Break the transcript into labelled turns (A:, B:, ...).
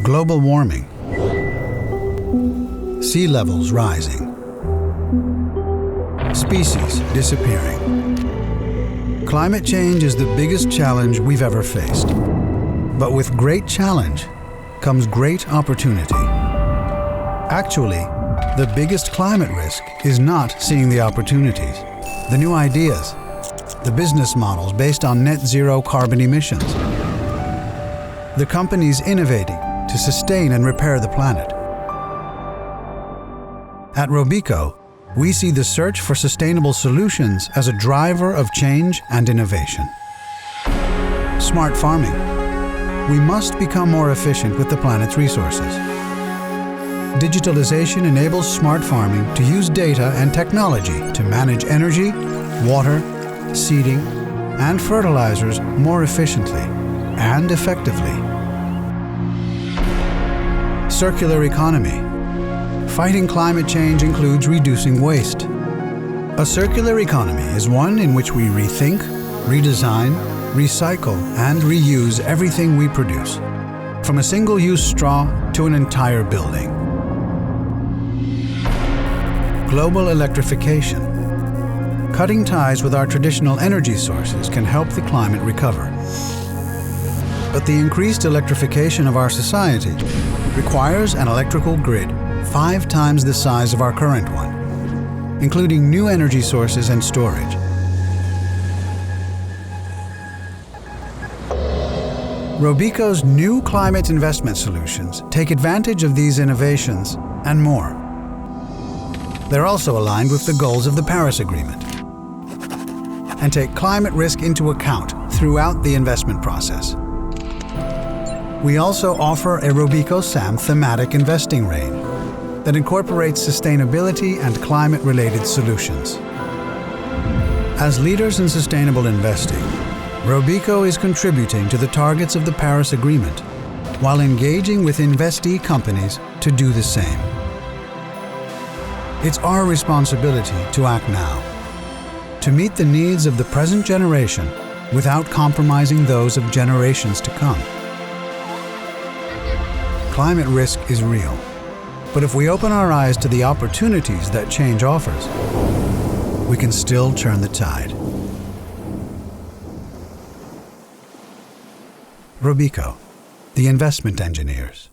A: global warming, sea levels rising, species disappearing. Climate change is the biggest challenge we've ever faced. But with great challenge comes great opportunity. Actually, the biggest climate risk is not seeing the opportunities, the new ideas, the business models based on net zero carbon emissions, the companies innovating to sustain and repair the planet. At Robeco, we see the search for sustainable solutions as a driver of change and innovation. Smart farming. We must become more efficient with the planet's resources. Digitalization enables smart farming to use data and technology to manage energy, water, seeding, and fertilizers more efficiently and effectively. Circular economy. Fighting climate change includes reducing waste. A circular economy is one in which we rethink, redesign, recycle, and reuse everything we produce, from a single-use straw to an entire building. Global electrification. Cutting ties with our traditional energy sources can help the climate recover. But the increased electrification of our society requires an electrical grid 5 times the size of our current one, including new energy sources and storage. Robeco's new climate investment solutions take advantage of these innovations and more. They're also aligned with the goals of the Paris Agreement and take climate risk into account throughout the investment process. We also offer a Robeco SAM thematic investing range that incorporates sustainability and climate-related solutions. As leaders in sustainable investing, Robeco is contributing to the targets of the Paris Agreement while engaging with investee companies to do the same. It's our responsibility to act now, to meet the needs of the present generation without compromising those of generations to come. Climate risk is real, but if we open our eyes to the opportunities that change offers, we can still turn the tide. Robeco, the investment engineers.